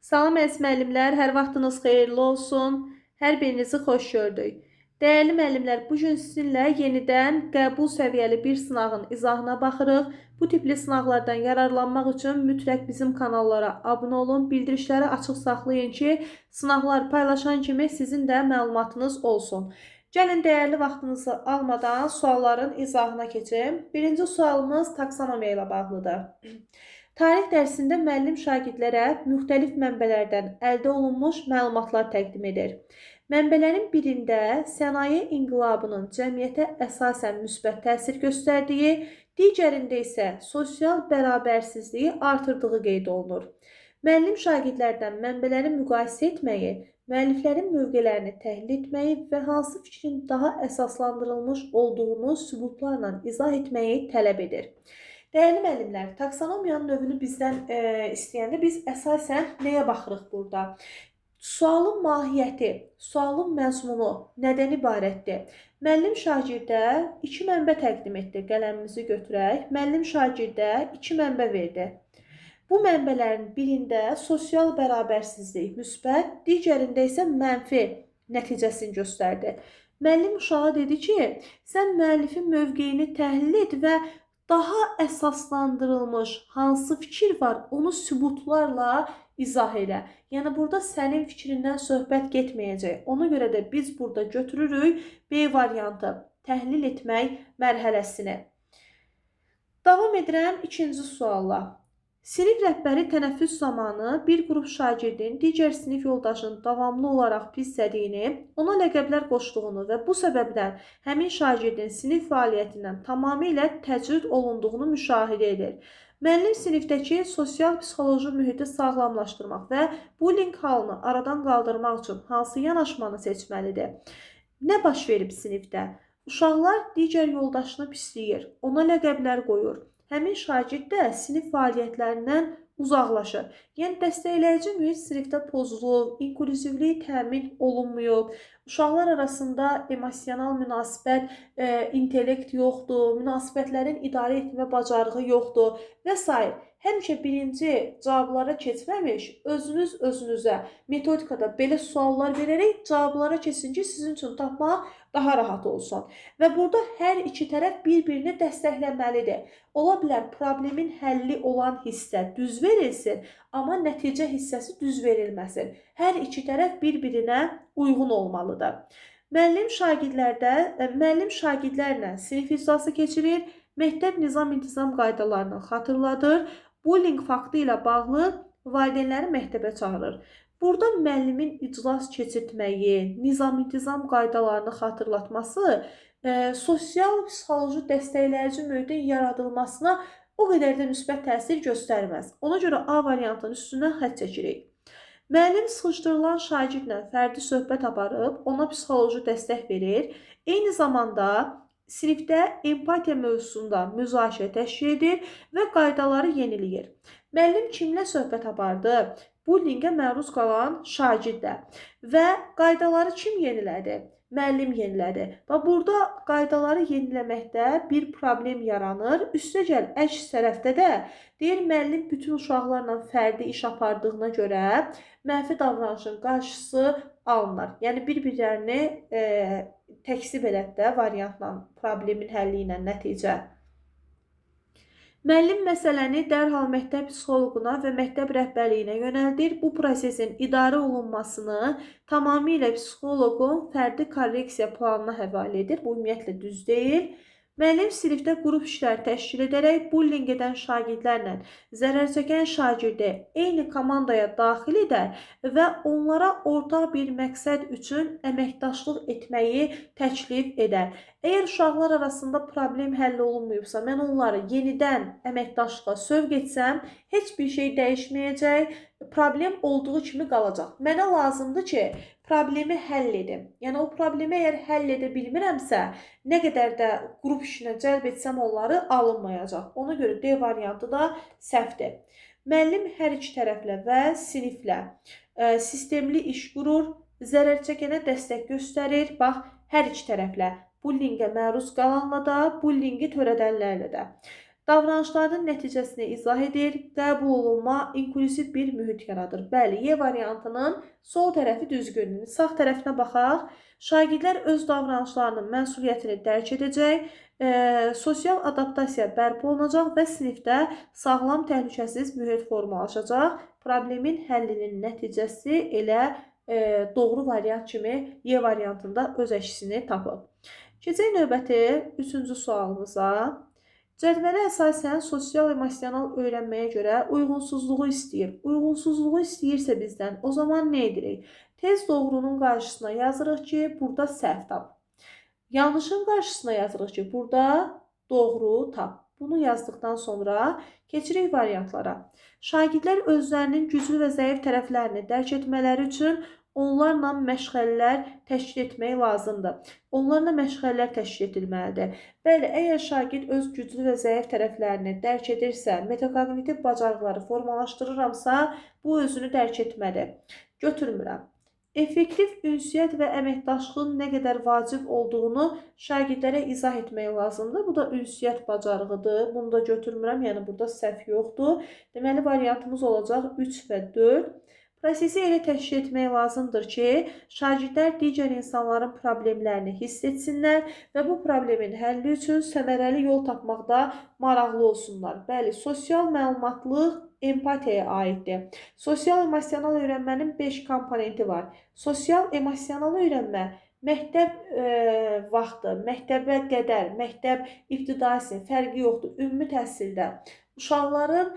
Salam əziz müəllimlər, hər vaxtınız xeyirli olsun. Hər birinizi xoş gördük. Dəyərli müəllimlər, bu gün sizinlə yenidən qəbul səviyyəli bir sınağın izahına baxırıq. Bu tipli sınaqlardan yararlanmaq üçün mütləq bizim kanallara abunə olun, bildirişləri açıq saxlayın ki, sınaqlar paylaşan kimi sizin də məlumatınız olsun. Gəlin dəyərli vaxtınızı almadan sualların izahına keçim. Birinci sualımız taksonomiya ilə bağlıdır. Tarix dərsində müəllim şagirdlərə müxtəlif mənbələrdən əldə olunmuş məlumatlar təqdim edir. Mənbələrin birində sənaye inqilabının cəmiyyətə əsasən müsbət təsir göstərdiyi, digərində isə sosial bərabərsizliyi artırdığı qeyd olunur. Müəllim şagirdlərdən mənbələri müqayisə etməyi, müəlliflərin mövqelərini təhlil etməyi və hansı fikrin daha əsaslandırılmış olduğunu sübutlarla izah etməyi tələb edir. Dəyərli müəllimlər, taksonomiyanın növünü bizdən istəyəndə biz əsasən nəyə baxırıq burada? Sualın mahiyyəti, sualın məzmunu nədən ibarətdir? Müəllim şagirdə iki mənbə təqdim etdi. Qələmimizi götürək. Müəllim şagirdə iki mənbə verdi. Bu mənbələrin birində sosial bərabərsizlik müsbət, digərində isə mənfi nəticəsini göstərdi. Müəllim uşağa dedi ki, sən müəllifin mövqeyini təhlil et və daha əsaslandırılmış hansı fikir var, onu sübutlarla izah elə. Yəni, burada sənin fikrindən söhbət getməyəcək. Ona görə də biz burada götürürük B variantı, təhlil etmək mərhələsini. Davam edirəm ikinci sualla. Sinif rəhbəri tənəffüs zamanı bir qrup şagirdin digər sinif yoldaşının davamlı olaraq pislədiyini, ona ləqəblər qoşduğunu və bu səbəbdən həmin şagirdin sinif fəaliyyətindən tamamilə təcrid olunduğunu müşahidə edir. Müəllim sinifdəki sosial-psixoloji mühiti sağlamlaşdırmaq və bullying halını aradan qaldırmaq üçün hansı yanaşmanı seçməlidir? Nə baş verib sinifdə? Uşaqlar digər yoldaşını pisləyir, ona ləqəblər qoyur. Həmin şagird də sinif fəaliyyətlərindən uzaqlaşır. Yəni, dəstəkləyici mühit sinifdə pozulub, inklüzivlik təmin olunmuyub, uşaqlar arasında emosional münasibət, intellekt yoxdur, münasibətlərin idarə etmə bacarığı yoxdur və s. Həmişə birinci cavablara keçməmiş, özünüz özünüzə metodikada belə suallar verərək cavablara keçin ki, sizin üçün tapmaq daha rahat olsun. Və burada hər iki tərəf bir-birini dəstəkləməlidir. Ola bilər problemin həlli olan hissə düz verilsin, amma nəticə hissəsi düz verilməsin. Hər iki tərəf bir-birinə uyğun olmalıdır. Müəllim şagirdlərlə sinif iclası keçirir, məktəb nizam-intizam qaydalarını xatırladır, bullying faktı ilə bağlı valideynləri məktəbə çağırır. Burada müəllimin iclas keçirtməyi, nizam-intizam qaydalarını xatırlatması sosial-psixoloji dəstəkləyici mühitin yaradılmasına o qədər də müsbət təsir göstərməz. Ona görə A variantının üstündən xətt çəkirik. Müəllim sıxışdırılan şagirdlə fərdi söhbət aparıb, ona psixoloji dəstək verir. Eyni zamanda sinifdə empatiya mövzusunda müzakirə təşkil edir və qaydaları yeniləyir. Müəllim kimlə söhbət apardı? Bullyingə məruz qalan şagirdə və qaydaları kim yenilədi? Müəllim yenilədi. Və burada qaydaları yeniləməkdə bir problem yaranır. Üstəgəl əks tərəfdə də deyir, müəllim bütün uşaqlarla fərdi iş apardığına görə mənfi davranışın qarşısı alınır. Yəni, bir-birlərini təksib edək də variantla, problemin həlli ilə nəticə. Müəllim məsələni dərhal məktəb psixoloquna və məktəb rəhbərliyinə yönəldir. Bu prosesin idarə olunmasını tamamilə psixoloqun fərdi korreksiya planına həvalə edir. Bu ümumiyyətlə düz deyil. Müəllim sinifdə qrup işlər təşkil edərək bullying edən şagirdlərlə zərər çəkən şagirdi eyni komandaya daxil edər və onlara ortaq bir məqsəd üçün əməkdaşlıq etməyi təklif edər. Əgər uşaqlar arasında problem həll olunmuyubsa, mən onları yenidən əməkdaşlığa sövq etsəm, heç bir şey dəyişməyəcək, problem olduğu kimi qalacaq. Mənə lazımdır ki, problemi həll edim. Yəni, o problemi əgər həll edə bilmirəmsə, nə qədər də qrup işinə cəlb etsəm onları alınmayacaq. Ona görə D variantı da səhvdir. Müəllim hər iki tərəflə və siniflə sistemli iş qurur, zərər çəkənə dəstək göstərir. Bax, hər iki tərəflə bullyingə məruz qalanla da, bullyingi törədənlərlə də. Davranışların nəticəsini izah edir, qəbul olunma, inklusiv bir mühit yaradır. Bəli, Y variantının sol tərəfi düzgündür. Sağ tərəfinə baxaq. Şagirdlər öz davranışlarının məsuliyyətini dərk edəcək, sosial adaptasiya bərpa olunacaq və sinifdə sağlam, təhlükəsiz mühit formalaşacaq. Problemin həllinin nəticəsi elə doğru variant kimi Y variantında öz əksini tapıb. Keçək növbəti 3-cü sualımıza. Cədvələ əsasən sosial-emosional öyrənməyə görə uyğunsuzluğu istəyir. Uyğunsuzluğu istəyirsə bizdən, o zaman nə edirik? Tez doğrunun qarşısına yazırıq ki, burada səhv tap. Yanlışın qarşısına yazırıq ki, burada doğru tap. Bunu yazdıqdan sonra keçirik variantlara. Şagirdlər özlərinin güclü və zəif tərəflərini dərk etmələri üçün onlarla məşğələlər təşkil etmək lazımdır. Onlarla məşğələlər təşkil edilməlidir. Bəli, əgər şagird öz güclü və zəif tərəflərini dərk edirsə, metakognitiv bacarıqları formalaşdırıramsa, bu özünü dərk etməli. Götürmürəm. Effektiv ünsiyyət və əməkdaşlığın nə qədər vacib olduğunu şagirdlərə izah etmək lazımdır. Bu da ünsiyyət bacarığıdır. Bunu da götürmürəm, yəni burada səhv yoxdur. Deməli, variantımız olacaq 3 və 4. Prosesi elə təşkil etmək lazımdır ki, şagirdlər digər insanların problemlərini hiss etsinlər və bu problemin həlli üçün səmərəli yol tapmaqda maraqlı olsunlar. Bəli, sosial məlumatlıq empatiyaya aiddir. Sosial-emosional öyrənmənin 5 komponenti var. Sosial-emosional öyrənmə məktəb vaxtı, məktəbə qədər, məktəb ibtidai fərqi yoxdur. Ümumi təhsildə uşaqların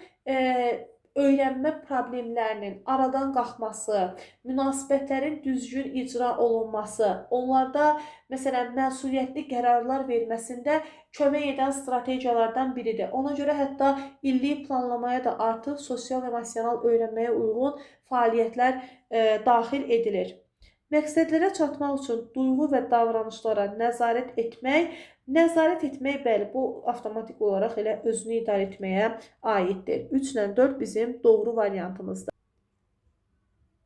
öyrənmə problemlərinin aradan qalxması, münasibətlərin düzgün icra olunması, onlarda məsələn məsuliyyətli qərarlar verməsində kömək edən strategiyalardan biridir. Ona görə hətta illik planlamaya da artıq sosial-emosional öyrənməyə uyğun fəaliyyətlər daxil edilir. Məqsədlərə çatmaq üçün duyğu və davranışlara nəzarət etmək, bəli, bu avtomatik olaraq elə özünü idarə etməyə aiddir. 3 ilə 4 bizim doğru variantımızdır.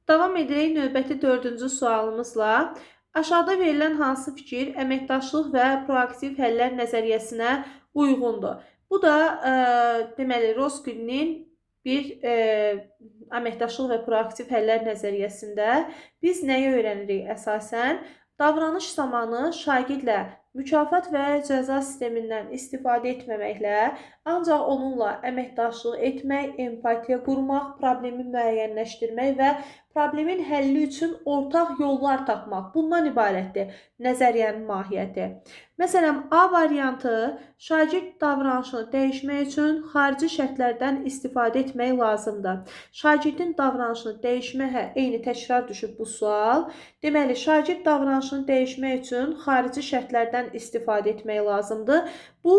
Davam edək növbəti 4-cü sualımızla. Aşağıda verilən hansı fikir əməkdaşlıq və proaktiv həllər nəzəriyyəsinə uyğundur? Bu da deməli Roskilinin bir əməkdaşlıq və proaktiv həllər nəzəriyyəsində biz nəyi öyrənirik əsasən? Davranış zamanı şagirdlə mükafat və cəza sistemindən istifadə etməməklə, ancaq onunla əməkdaşlıq etmək, empatiya qurmaq, problemi müəyyənləşdirmək və problemin həlli üçün ortaq yollar tapmaq. Bundan ibarətdir nəzəriyyənin mahiyyəti. Məsələn, A variantı şagird davranışını dəyişmək üçün xarici şərtlərdən istifadə etmək lazımdır. Şagirdin davranışını dəyişməyə eyni təkrar düşüb bu sual. Deməli, şagird davranışını dəyişmək üçün xarici şərtlərdən istifadə etmək lazımdır. Bu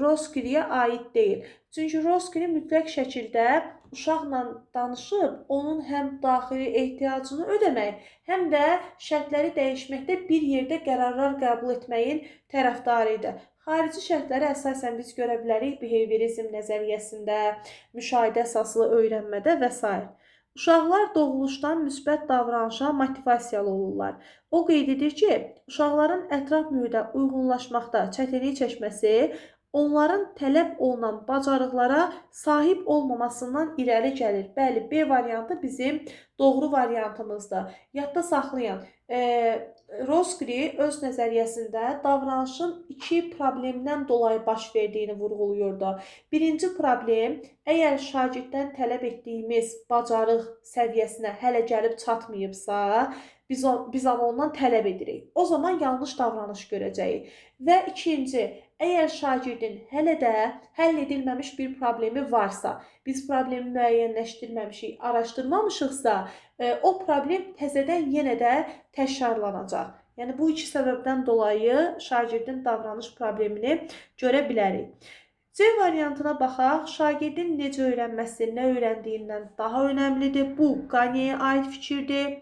Roskilliyə aid deyil. Çünki Roskilli mütləq şəkildə uşaqla danışıb, onun həm daxili ehtiyacını ödəmək, həm də şərtləri dəyişməkdə bir yerdə qərarlar qəbul etməyin tərəfdarı idi. Xarici şərtləri əsasən biz görə bilərik behaviorizm nəzəriyyəsində, müşahidə əsaslı öyrənmədə və s. Uşaqlar doğuluşdan müsbət davranışa motivasiyalı olurlar. O qeyd edir ki, uşaqların ətraf mühitə uyğunlaşmaqda çətinlik çəkməsi onların tələb olunan bacarıqlara sahib olmamasından irəli gəlir. Bəli, B variantı bizim doğru variantımızdır. Yadda saxlayın, Roskilli öz nəzəriyyəsində davranışın 2 problemdən dolayı baş verdiyini vurğuluyurdu. Birinci problem, əgər şagirddən tələb etdiyimiz bacarıq səviyyəsinə hələ gəlib çatmayıbsa, biz ondan tələb edirik. O zaman yanlış davranış görəcəyik. Və ikinci, əgər şagirdin hələ də həll edilməmiş bir problemi varsa, biz problemi müəyyənləşdirməmişik, araşdırmamışıqsa, o problem təzədən yenə də təkrarlanacaq. Yəni, bu iki səbəbdən dolayı şagirdin davranış problemini görə bilərik. C variantına baxaq. Şagirdin necə öyrənməsi, nə öyrəndiyindən daha önəmlidir. Bu, Qaniyə aid fikirdir.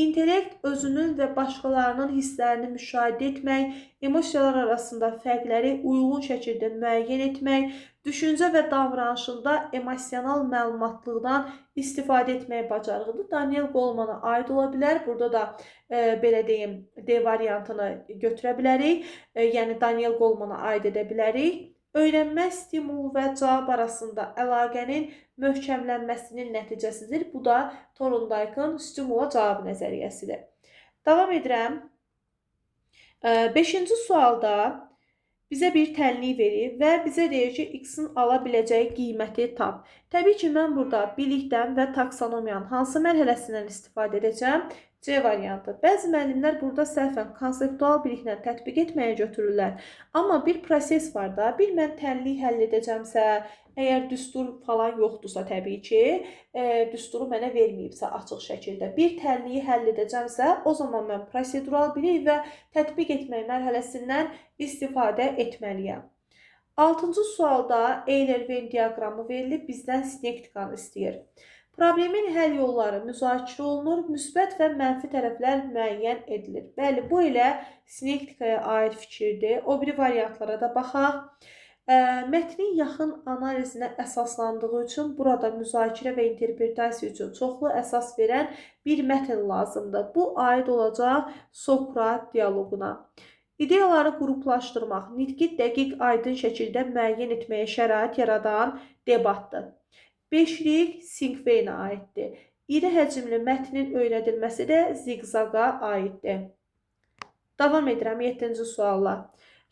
İntellekt özünün və başqalarının hisslərini müşahidə etmək, emosiyalar arasında fərqləri uyğun şəkildə müəyyən etmək, düşüncə və davranışında emosional məlumatlıqdan istifadə etmək bacarığıdır. Daniel Goleman'a aid ola bilər. Burada da belə deyim, D variantını götürə bilərik. Yəni, Daniel Goleman'a aid edə bilərik. Öyrənmə stimulu və cavab arasında əlaqənin möhkəmlənməsinin nəticəsidir. Bu da Thorndike'ın stimula cavab nəzəriyyəsidir. Davam edirəm. 5-ci sualda bizə bir tənlik verir və bizə deyir ki, x-in ala biləcəyi qiyməti tap. Təbii ki, mən burada bilikdən və taksonomiyanın hansı mərhələsindən istifadə edəcəm? C variantı. Bəzi müəllimlər burada səhvən konseptual biliklə tətbiq etməyə götürürlər. Amma bir proses var da, bir mən tənlik həll edəcəmsə, əgər düstur falan yoxdursa təbii ki, düsturu mənə verməyibsə açıq şəkildə, bir tənliyi həll edəcəmsə, o zaman mən prosedural bilik və tətbiq etmək mərhələsindən istifadə etməliyəm. 6-cı sualda Euler-Venn diaqramı verilib, bizdən sinektikanı istəyir. Problemin həll yolları müzakirə olunur, müsbət və mənfi tərəflər müəyyən edilir. Bəli, bu elə sinektikaya aid fikirdir. O biri variantlara da baxaq. Mətnin yaxın analizinə əsaslandığı üçün burada müzakirə və interpretasiya üçün çoxlu əsas verən bir mətn lazımdır. Bu aid olacaq Sokrat dialoquna. İdeyaları qruplaşdırmaq, nitqi dəqiq, aydın şəkildə müəyyən etməyə şərait yaradan debatdır. Beşlik Sinkveynə aiddir. İri həcmli mətnin öyrədilməsi də Zigzaqa aiddir. Davam edirəm 7-ci sualla.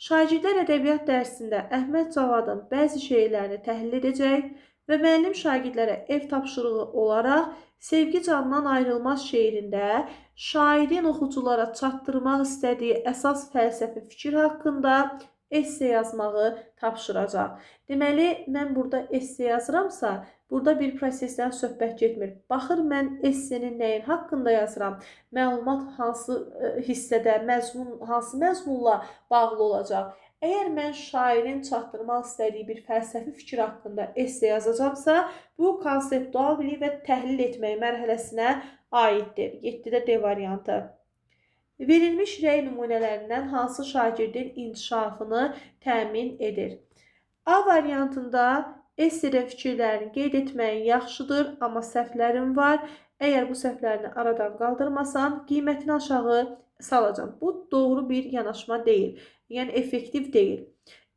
Şagirdlər ədəbiyyat dərsində Əhməd Cavadın bəzi şeirlərini təhlil edəcək və müəllim şagirdlərə ev tapşırığı olaraq Sevgi candan ayrılmaz şeirində şairin oxuculara çatdırmaq istədiyi əsas fəlsəfi fikir haqqında esse yazmağı tapşıracaq. Deməli, mən burada esse yazıramsa, burada bir prosesdən söhbət getmir. Baxır, mən essenin nəyin haqqında yazıram? Məlumat hansı hissədə, hansı məzmunla bağlı olacaq? Əgər mən şairin çatdırmaq istədiyi bir fəlsəfi fikir haqqında esse yazacaqsa, bu konseptual bilik və təhlil etmək mərhələsinə aiddir. 7-də D variantı. Verilmiş rəy nümunələrindən hansı şagirdin inkişafını təmin edir? A variantında essedə fikirlərini qeyd etməyin yaxşıdır, amma səhvlərin var. Əgər bu səhvlərini aradan qaldırmasan, qiymətini aşağı salacam. Bu doğru bir yanaşma deyil. Yəni effektiv deyil.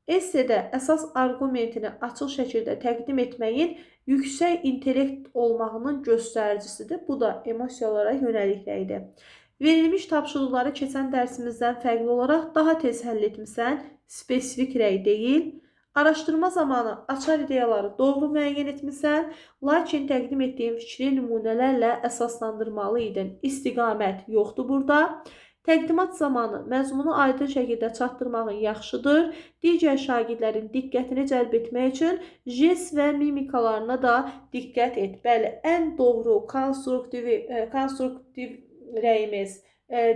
Essedə əsas arqumentini açıq şəkildə təqdim etməyin yüksək intellekt olmağının göstəricisidir. Bu da emosiyalara yönəlik rəydir. Verilmiş tapşırıqları keçən dərsimizdən fərqli olaraq daha tez həll etmisən, spesifik rəy deyil. Araşdırma zamanı açar ideyaları doğru müəyyən etmisən, lakin təqdim etdiyin fikri nümunələrlə əsaslandırmalı idin. İstiqamət yoxdur burada. Təqdimat zamanı məzmunu aydın şəkildə çatdırmağın yaxşıdır. Digər şagirdlərin diqqətini cəlb etmək üçün jest və mimikalarına da diqqət et. Bəli, ən doğru konstruktiv rəyimiz,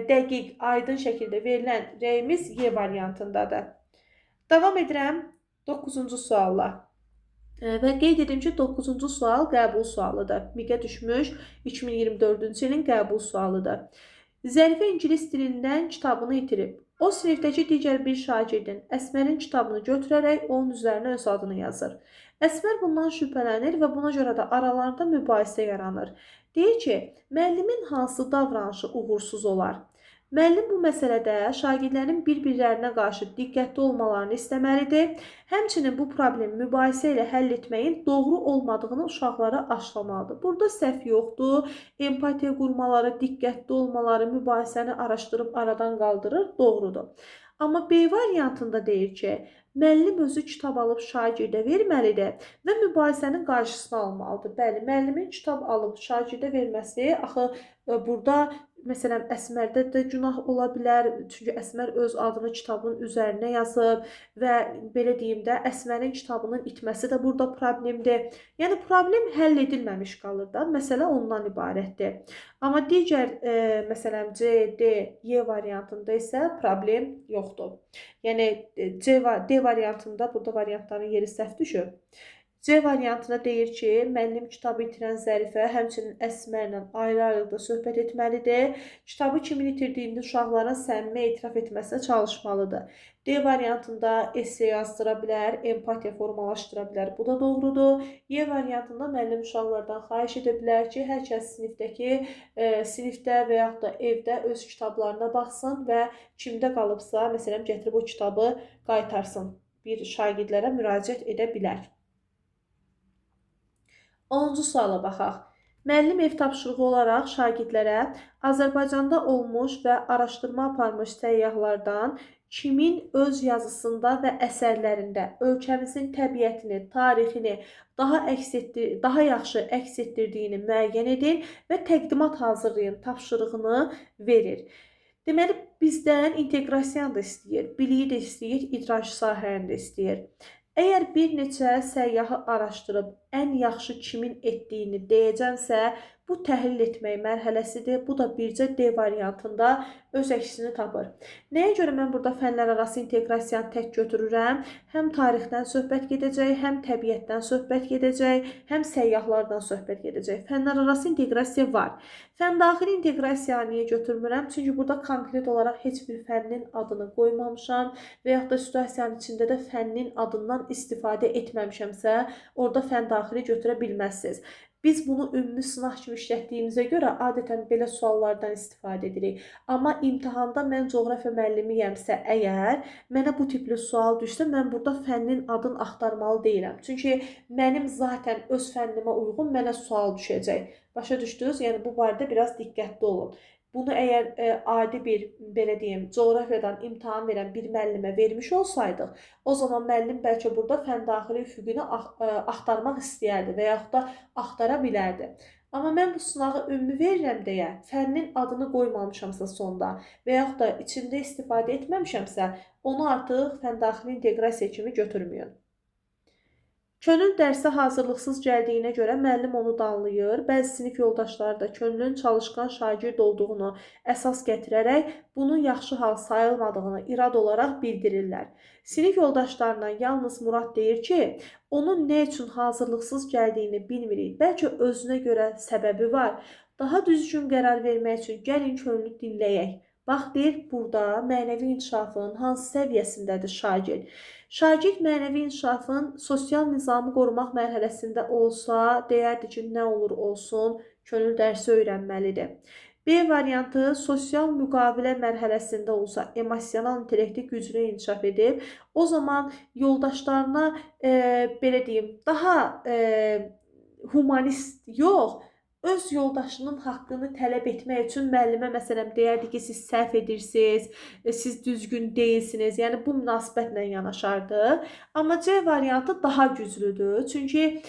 dəqiq, aydın şəkildə verilən rəyimiz Y variantındadır. Davam edirəm 9-cu sualla. Və qeyd edim ki, 9-cu sual qəbul sualıdır. MİQ-ə düşmüş 2024-cü ilin qəbul sualıdır. Zərifə ingilis dilindən kitabını itirib. O sinifdəki digər bir şagirdin Əsmərin kitabını götürərək onun üzərinə öz adını yazır. Əsmər bundan şübhələnir və buna görə də aralarında mübahisə yaranır. Deyir ki, müəllimin hansı davranışı uğursuz olar? Müəllim bu məsələdə şagirdlərin bir-birlərinə qarşı diqqətli olmalarını istəməlidir. Həmçinin bu problemi mübahisə ilə həll etməyin doğru olmadığını uşaqlara aşılamalıdır. Burada səhv yoxdur. Empatiya qurmaları, diqqətli olmaları, mübahisəni araşdırıb aradan qaldırır, doğrudur. Amma B variantında deyir ki, müəllim özü kitab alıb şagirdə verməlidir və mübahisənin qarşısını almalıdır. Bəli, müəllimin kitab alıb şagirdə verməsi, axı burada məsələn, Əsmərdə də günah ola bilər, çünki Əsmər öz adını kitabın üzərinə yazıb və belə deyim də, Əsmərin kitabının itməsi də burada problemdir. Yəni, problem həll edilməmiş qalır da, məsələ ondan ibarətdir. Amma digər, məsələn, C, D, Y variantında isə problem yoxdur. Yəni, D variantında, burada variantların yeri səhv düşür. C variantında deyir ki, müəllim kitabı itirən Zərifə həmçinin Əsmərlə ayrı-ayrılıqda söhbət etməlidir. Kitabı kimin itirdiyini uşaqların səmimi etiraf etməsinə çalışmalıdır. D variantında esse yazdıra bilər, empatiya formalaşdıra bilər. Bu da doğrudur. Y variantında müəllim uşaqlardan xahiş edə bilər ki, hər kəs sinifdə və yaxud da evdə öz kitablarına baxsın və kimdə qalıbsa, məsələn, gətirib o kitabı qaytarsın. bir şagirdlərə müraciət edə bilər. 10-cu suala baxaq. Müəllim ev tapşırığı olaraq şagirdlərə Azərbaycanda olmuş və araşdırma aparmış səyyahlardan kimin öz yazısında və əsərlərində ölkəmizin təbiətini, tarixini daha yaxşı əks etdirdiyini müəyyən edin və təqdimat hazırlayın tapşırığını verir. Deməli, bizdən inteqrasiyanı da istəyir, biliyi də istəyir, idraç sahəni də istəyir. Əgər bir neçə səyyahı araşdırıb ən yaxşı kimin etdiyini deyəcəmsə, bu təhlil etmək mərhələsidir. Bu da bircə D variantında öz əksini tapır. Nəyə görə mən burada fənlər arası inteqrasiyanı tək götürürəm? Həm tarixdən söhbət gedəcək, həm təbiətdən söhbət gedəcək, həm səyyahlardan söhbət gedəcək. Fənlər arası inteqrasiya var. Fən daxili inteqrasiyanı niyə götürmürəm? Çünki burada konkret olaraq heç bir fənnin adını qoymamışam və yaxud da situasiyanın içində də fənnin adından istifadə etməmişəmsə, orada fən daxili götürə bilməzsiniz. Biz bunu ümumi sınaq kimi işlətdiyimizə görə adətən belə suallardan istifadə edirik. Amma imtahanda mən coğrafiya müəllimiyəmsə əgər mənə bu tipli sual düşsə, mən burada fənnin adını axtarmalı deyiləm. Çünki mənim zaten öz fənnimə uyğun mənə sual düşəcək. Başa düşdünüz? Yəni bu barədə biraz diqqətli olun. Bunu əgər adi bir, belə deyim, coğrafiyadan imtahan verən bir müəllimə vermiş olsaydıq, o zaman müəllim bəlkə burada fən daxili üfüqünü axtarmaq istəyərdi və yaxud da axtara bilərdi. Amma mən bu sınağı ümumi verirəm deyə, fənnin adını qoymamışamsa sonda və yaxud da içində istifadə etməmişəmsə, onu artıq fən daxili inteqrasiya kimi götürməyin. Könül dərsə hazırlıqsız gəldiyinə görə müəllim onu danlayır. Bəzi sinif yoldaşları da könülün çalışqan şagird olduğunu əsas gətirərək bunun yaxşı hal sayılmadığını irad olaraq bildirirlər. Sinif yoldaşlarından yalnız Murad deyir ki, onun nə üçün hazırlıqsız gəldiyini bilmirik. Bəlkə özünə görə səbəbi var. Daha düzgün qərar vermək üçün gəlin könlünü dinləyək. Bax, deyir, burada mənəvi inkişafın hansı səviyyəsindədir şagird? Şagird mənəvi inkişafın sosial nizamı qorumaq mərhələsində olsa, deyərdi ki, nə olur olsun, könül dərsi öyrənməlidir. B variantı sosial müqavilə mərhələsində olsa, emosional intellekti güclü inkişaf edib, o zaman yoldaşlarına, belə deyim, daha humanist yox, öz yoldaşının haqqını tələb etmək üçün müəllimə məsələn deyərdi ki, siz səhv edirsiniz, siz düzgün deyilsiniz. Yəni bu münasibətlə yanaşardı. Amma C variantı daha güclüdür. Çünki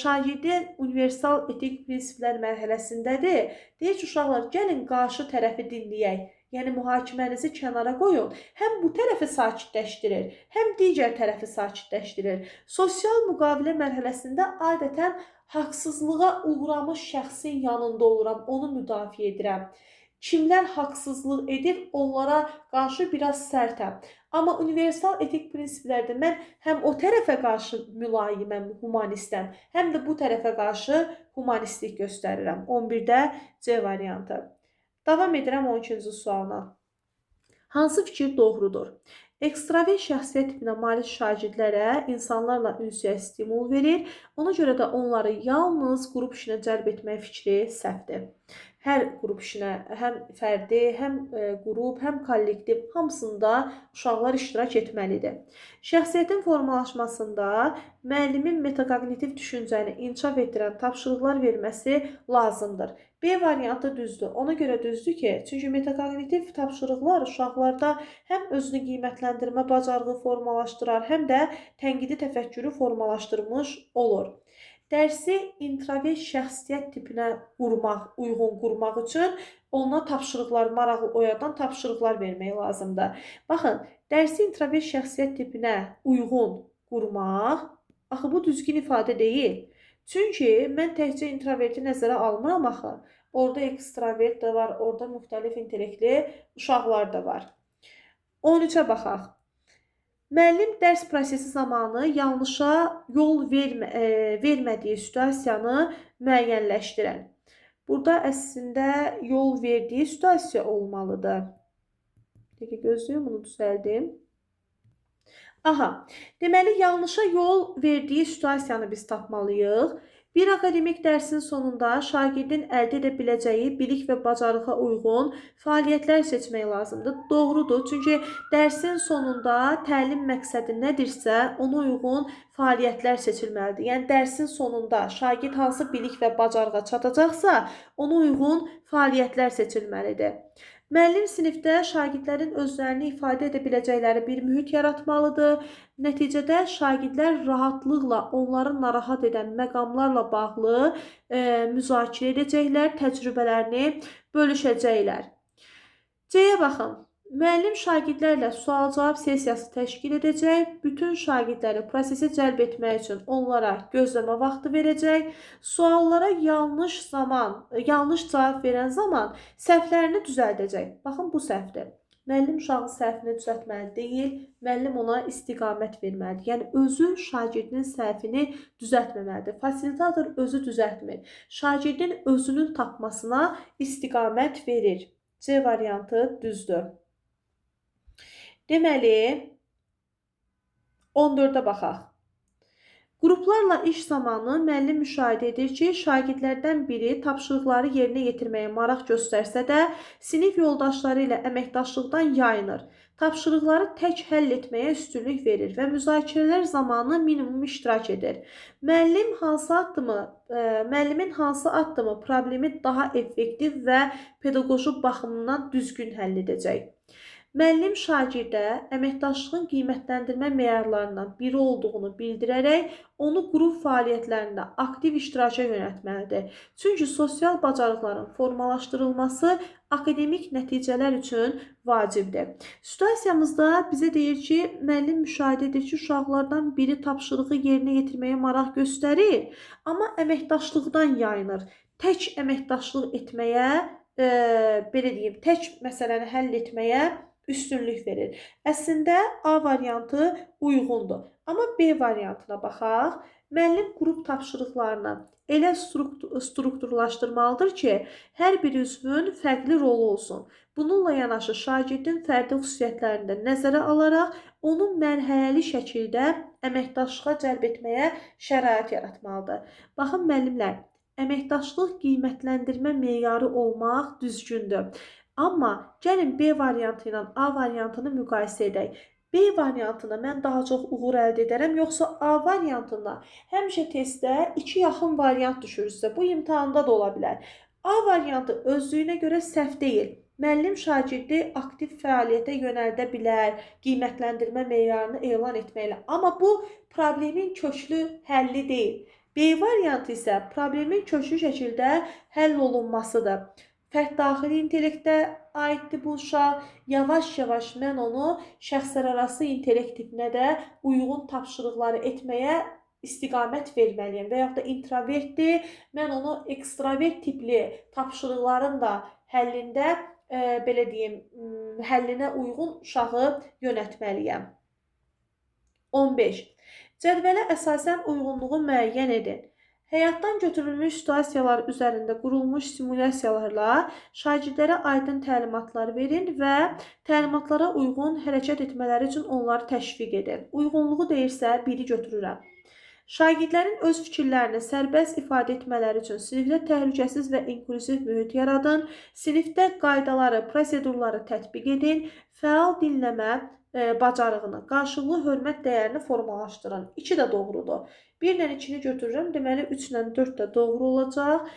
şagirdin universal etik prinsiplər mərhələsindədir. Deyir ki, uşaqlar, gəlin qarşı tərəfi dinləyək. Yəni mühakimənizi kənara qoyun. Həm bu tərəfi sakitləşdirir, həm digər tərəfi sakitləşdirir. Sosial müqavilə mərhələsində adətən haqsızlığa uğramış şəxsin yanında oluram, onu müdafiə edirəm. Kimlər haqsızlıq edir, onlara qarşı biraz sərtəm. Amma universal etik prinsiplərdə mən həm o tərəfə qarşı mülayiməm, humanistəm, həm də bu tərəfə qarşı humanistlik göstərirəm. 11-də C variantı. Davam edirəm 12-ci sualına. Hansı fikir doğrudur? Ekstravert şəxsiyyət tipinə malik şagirdlərə insanlarla ünsiyyət stimul verir. Ona görə də onları yalnız qrup işinə cəlb etmək fikri səhvdir. Hər qrup işinə, həm fərdi, həm qrup, həm kollektiv hamısında uşaqlar iştirak etməlidir. Şəxsiyyətin formalaşmasında müəllimin metakognitiv düşüncəni inkişaf etdirən tapşırıqlar verməsi lazımdır. B variantı düzdür. Ona görə düzdür ki, çünki metakognitiv tapşırıqlar uşaqlarda həm özünü qiymətləndirmə bacarığı formalaşdırar, həm də tənqidi təfəkkürü formalaşdırmış olur. Dərsi introvert şəxsiyyət tipinə uyğun qurmaq üçün ona tapşırıqlar, maraqlı oyadan tapşırıqlar vermək lazımdır. Baxın, dərsi introvert şəxsiyyət tipinə uyğun qurmaq, axı bu düzgün ifadə deyil. Çünki mən təkcə introverti nəzərə almıram axı. Orada ekstravert da var, orada müxtəlif intellektli uşaqlar da var. 13-ə baxaq. Müəllim dərs prosesi zamanı yanlışa yol vermədiyi situasiyanı müəyyənləşdirən. Burada əslində yol verdiyi situasiya olmalıdır. Peki, gözlüyüm, bunu düzəldim. Aha, deməli yanlışa yol verdiyi situasiyanı biz tapmalıyıq. Bir akademik dərsin sonunda şagirdin əldə edə biləcəyi bilik və bacarığa uyğun fəaliyyətlər seçmək lazımdır. Doğrudur, çünki dərsin sonunda təlim məqsədi nədirsə, ona uyğun fəaliyyətlər seçilməlidir. Yəni dərsin sonunda şagird hansı bilik və bacarığa çatacaqsa, ona uyğun fəaliyyətlər seçilməlidir. Müəllim sinifdə şagirdlərin özlərini ifadə edə biləcəkləri bir mühit yaratmalıdır. Nəticədə şagirdlər rahatlıqla onları narahat edən məqamlarla bağlı müzakirə edəcəklər, təcrübələrini bölüşəcəklər. C-yə baxın. Müəllim şagirdlərlə sual-cavab sessiyası təşkil edəcək, bütün şagirdləri prosesə cəlb etmək üçün onlara gözləmə vaxtı verəcək, suallara yanlış cavab verən zaman səhvlərini düzəldəcək. Baxın, bu səhvdir. Müəllim uşağın səhvini düzəltməli deyil, müəllim ona istiqamət verməlidir. Yəni, özü şagirdin səhvini düzəltməməlidir. Fasilitator özü düzəltmir. Şagirdin özünün tapmasına istiqamət verir. C variantı düzdür. Deməli, 14-ə baxaq. Qruplarla iş zamanı müəllim müşahidə edir ki, şagirdlərdən biri tapşırıqları yerinə yetirməyə maraq göstərsə də, sinif yoldaşları ilə əməkdaşlıqdan yayınır. Tapşırıqları tək həll etməyə üstünlük verir və müzakirələr zamanı minimum iştirak edir. Müəllimin hansı addımı problemi daha effektiv və pedaqoji baxımından düzgün həll edəcək? Müəllim şagirdə əməkdaşlığın qiymətləndirmə meyarlarından biri olduğunu bildirərək onu qrup fəaliyyətlərində aktiv iştiraka yönəltməlidir. Çünki sosial bacarıqların formalaşdırılması akademik nəticələr üçün vacibdir. Situasiyamızda bizə deyir ki, müəllim müşahidə edir ki, uşaqlardan biri tapşırığı yerinə yetirməyə maraq göstərir, amma əməkdaşlıqdan yayınır. Tək əməkdaşlıq etməyə, tək məsələni həll etməyə üstünlük verir. Əslində A variantı uyğundur. Amma B variantına baxaq. Müəllim qrup tapşırıqlarını elə strukturlaşdırmalıdır ki, hər bir üzvün fərqli rolu olsun. Bununla yanaşı şagirdin fərdi xüsusiyyətlərini də nəzərə alaraq onu mərhələli şəkildə əməkdaşlığa cəlb etməyə şərait yaratmalıdır. Baxın müəllimlər, əməkdaşlıq qiymətləndirmə meyarı olmaq düzgündür. Amma gəlin B variantı ilə A variantını müqayisə edək. B variantında mən daha çox uğur əldə edərəm, yoxsa A variantında həmişə testdə 2 yaxın variant düşürsə, bu imtahanda da ola bilər. A variantı özlüyünə görə səhv deyil. Müəllim şagirdi aktiv fəaliyyətə yönəldə bilər, qiymətləndirmə meyarını elan etməklə. Amma bu problemin köklü həlli deyil. B variantı isə problemin köklü şəkildə həll olunmasıdır. Fərd daxili intellektə aiddir bu uşaq. Yavaş-yavaş mən onu şəxslərarası intellekt tipinə də uyğun tapşırıqları etməyə istiqamət verməliyəm. Və yaxud da introvertdir, mən onu ekstravert tipli tapşırıqların da həllində, belə deyim, həllinə uyğun uşağı yönətməliyəm. 15. Cədvələ əsasən uyğunluğu müəyyən edin. Həyatdan götürülmüş situasiyalar üzərində qurulmuş simulyasiyalarla şagirdlərə aydın təlimatlar verin və təlimatlara uyğun hərəkət etmələri üçün onları təşviq edin. Uyğunluğu deyirsə, biri götürürəm. Şagirdlərin öz fikirlərini sərbəst ifadə etmələri üçün sinifdə təhlükəsiz və inklüziv mühit yaradın, sinifdə qaydaları, prosedurları tətbiq edin, fəal dinləmə bacarığını, qarşılıqlı hörmət dəyərini formalaşdırın. 2 də doğrudur. 1 ilə 2-ni götürürəm, deməli 3 ilə 4 də doğru olacaq.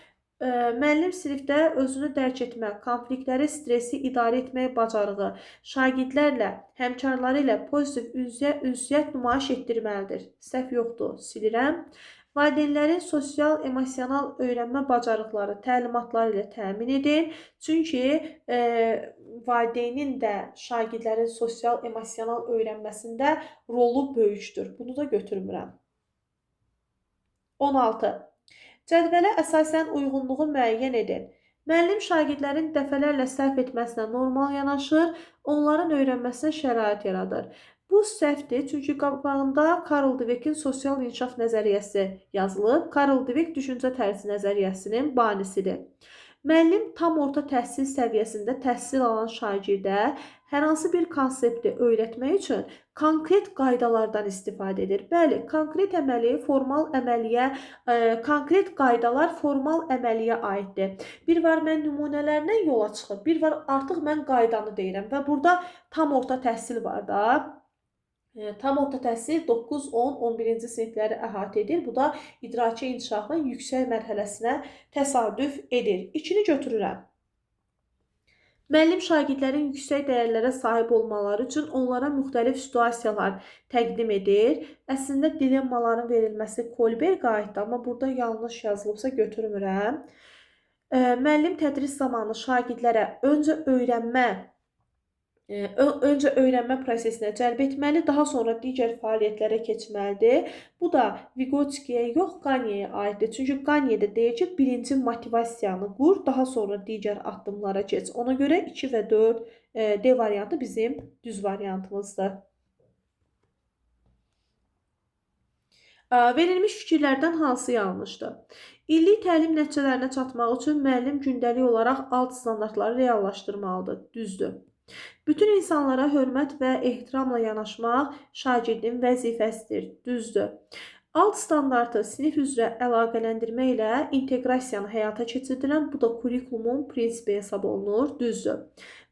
Müəllim sinifdə özünü dərk etmə, konfliktləri, stresi idarə etmək bacarığı, şagirdlərlə, həmkarları ilə pozitiv ünsiyyət nümayiş etdirməlidir. Səhv yoxdur, silirəm. Valideynlərin sosial-emosional öyrənmə bacarıqları, təlimatları ilə təmin edin. Çünki valideynin də şagirdlərin sosial-emosional öyrənməsində rolu böyükdür. Bunu da götürmürəm. 16. Cədvələ əsasən uyğunluğu müəyyən edin. Müəllim şagirdlərin dəfələrlə səhv etməsinə normal yanaşır, onların öyrənməsinə şərait yaradır. Bu səhvdir, çünki qabağında Karl Dweck'in sosial inkişaf nəzəriyyəsi yazılıb. Karl Dweck düşüncə tərzi nəzəriyyəsinin banisidir. Müəllim tam orta təhsil səviyyəsində təhsil alan şagirdə hər hansı bir konsepti öyrətmək üçün konkret qaydalardan istifadə edir. Bəli, konkret əməli formal əməliyə, konkret qaydalar formal əməliyə aiddir. Bir var mən nümunələrindən yola çıxıb, bir var artıq mən qaydanı deyirəm və burada tam orta təhsil var da. Tam orta təhsil 9, 10, 11-ci sinifləri əhatə edir. Bu da idraki inkişafın yüksək mərhələsinə təsadüf edir. 2-ni götürürəm. Müəllim şagirdlərin yüksək dəyərlərə sahib olmaları üçün onlara müxtəlif situasiyalar təqdim edir. Əslində dilemmaların verilməsi Kolberqə aiddir, amma burada yanlış yazılıbsa götürmürəm. Müəllim tədris zamanı şagirdlərə öncə öyrənmə prosesinə cəlb etməli, daha sonra digər fəaliyyətlərə keçməlidir. Bu da Vygotsky'yə yox, Gagne'yə aiddir. Çünki Gagne'də deyir ki, birinci motivasiyanı qur, daha sonra digər addımlara keç. Ona görə 2 və 4 D variantı bizim düz variantımızdır. Verilmiş fikirlərdən hansı yanlışdır? İllik təlim nəticələrinə çatmaq üçün müəllim gündəlik olaraq alt standartları reallaşdırmalıdır. Düzdür. Bütün insanlara hörmət və ehtiramla yanaşmaq şagirdin vəzifəsidir. Düzdür. Alt standartı sinif üzrə əlaqələndirmə ilə inteqrasiyanı həyata keçirilən, bu da kurikulumun prinsipi hesab olunur. Düzdür.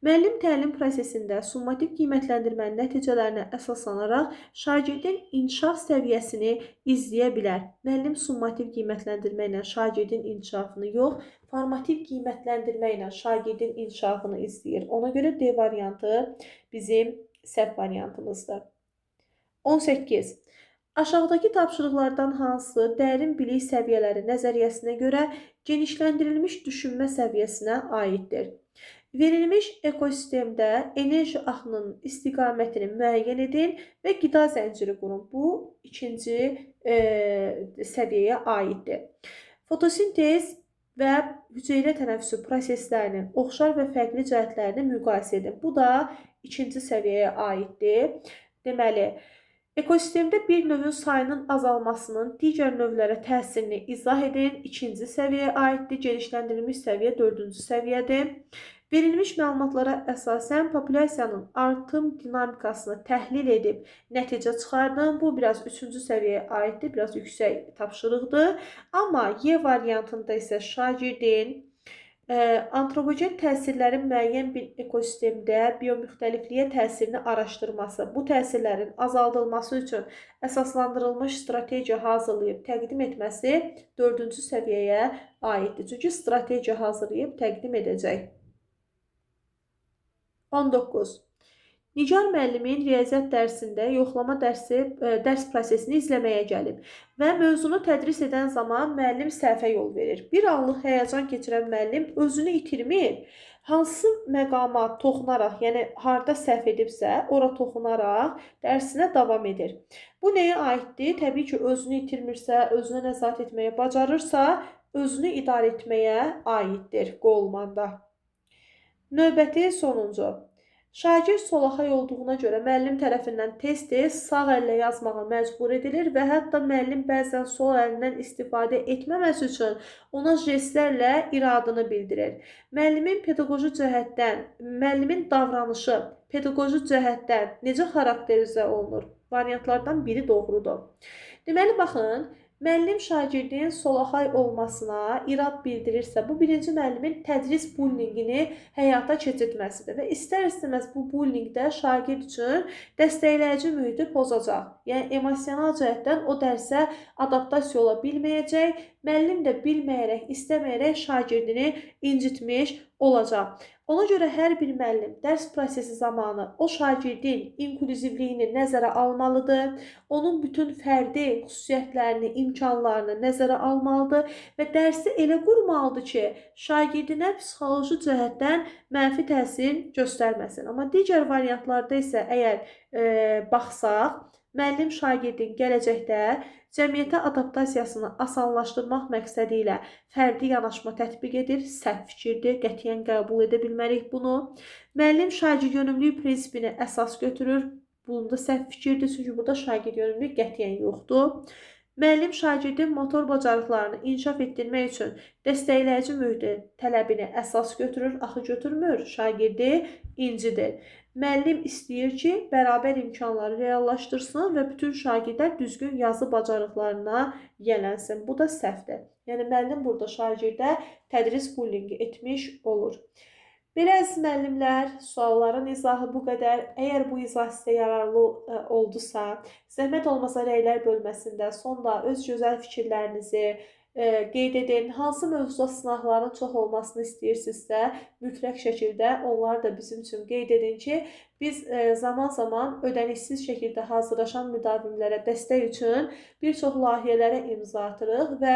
Müəllim təlim prosesində summativ qiymətləndirmənin nəticələrinə əsaslanaraq şagirdin inkişaf səviyyəsini izləyə bilər. Müəllim summativ qiymətləndirmə ilə şagirdin inkişafını yox, formativ qiymətləndirmə ilə şagirdin inkişafını izləyir. Ona görə D variantı bizim səhv variantımızdır. 18. Aşağıdakı tapşırıqlardan hansı dərin bilik səviyyələri nəzəriyyəsinə görə genişləndirilmiş düşünmə səviyyəsinə aiddir? Verilmiş ekosistemdə enerji axının istiqamətini müəyyən edin və qida zənciri qurun. Bu ikinci səviyyəyə aiddir. Fotosintez və hüceyrə tənəffüsü proseslərinin oxşar və fərqli cəhətlərini müqayisə edin. Bu da ikinci səviyyəyə aiddir. Deməli, ekosistemdə bir növün sayının azalmasının digər növlərə təsirini izah edin. İkinci səviyyəyə aiddir. Genişləndirilmiş səviyyə 4-cü səviyyədir. Verilmiş məlumatlara əsasən populyasiyanın artım dinamikasını təhlil edib nəticə çıxardın. Bu biraz 3-cü səviyyəyə aiddir, biraz yüksək tapşırıqdır. Amma Y variantında isə şagirdin antropogen təsirlərin müəyyən bir ekosistemdə biomüxtəlifliyə təsirini araşdırması, bu təsirlərin azaldılması üçün əsaslandırılmış strategiya hazırlayıb təqdim etməsi 4-cü səviyyəyə aiddir. Çünki strategiya hazırlayıb təqdim edəcək. 19. Nigar müəllimin riyaziyyat dərsində yoxlama dərs prosesini izləməyə gəlib və mövzunu tədris edən zaman müəllim səhvə yol verir. Bir anlıq həyəcan keçirən müəllim özünü itirmir, hansı məqama toxunaraq, yəni harda səhv edibsə, ora toxunaraq dərsinə davam edir. Bu nəyə aiddir? Təbii ki, özünü itirmirsə, özünə nəzarət etməyə bacarırsa, özünü idarə etməyə aiddir qolmanda. Növbəti sonuncu. Şagird solaxay olduğuna görə müəllim tərəfindən tez-tez sağ əllə yazmağa məcbur edilir və hətta müəllim bəzən sol əlindən istifadə etməməsi üçün ona jestlərlə iradını bildirir. Müəllimin davranışı pedaqoji cəhətdən necə xarakterizə olunur? Variantlardan biri doğrudur. Deməli, baxın, müəllim şagirdin solaxay olmasına irad bildirirsə, bu birinci müəllimin tədris bullyingini həyata keçirtməsidir və istər-istəməz bu bullyingdə şagird üçün dəstəkləyici mühiti pozacaq. Yəni, emosional cəhətdən o dərsə adaptasiya ola bilməyəcək, müəllim də bilməyərək, istəməyərək şagirdini incitmiş olacaq. Ona görə hər bir müəllim dərs prosesi zamanı o şagirdin inklüzivliyini nəzərə almalıdır, onun bütün fərdi xüsusiyyətlərini, imkanlarını nəzərə almalıdır və dərsi elə qurmalıdır ki, şagirdinə psixoloji cəhətdən mənfi təsir göstərməsin. Amma digər variantlarda isə əgər baxsaq, müəllim şagirdin gələcəkdə cəmiyyətə adaptasiyasını asanlaşdırmaq məqsədi ilə fərdi yanaşma tətbiq edir, səhv fikirdir, qətiyyən qəbul edə bilmərik bunu. Müəllim şagird yönümlülük prinsipini əsas götürür, bunda səhv fikirdir, çünki burada şagird yönümlülük qətiyyən yoxdur. Müəllim şagirdin motor bacarıqlarını inkişaf etdirmək üçün dəstəkləyici mühiti tələbini əsas götürür, axı götürmür, şagirdi incidir. Müəllim istəyir ki, bərabər imkanları reallaşdırsın və bütün şagirdlər düzgün yazı bacarıqlarına yiyələnsin. Bu da səhvdir. Yəni müəllim burada şagirdə tədris bullinqi etmiş olur. Belə əziz müəllimlər, sualların izahı bu qədər. Əgər bu izah sizə yararlı oldusa, zəhmət olmasa rəylər bölməsində sonda öz gözəl fikirlərinizi qeyd edin. Hansı mövzuda sınaqların çox olmasını istəyirsinizsə, mütləq şəkildə onları da bizim üçün qeyd edin ki, biz zaman-zaman ödənişsiz şəkildə hazırlaşan müdavimlərə dəstək üçün bir çox layihələrə imza atırıq və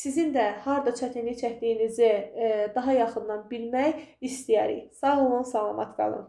sizin də harda çətinlik çəkdiyinizi daha yaxından bilmək istəyərik. Sağ olun, salamat qalın.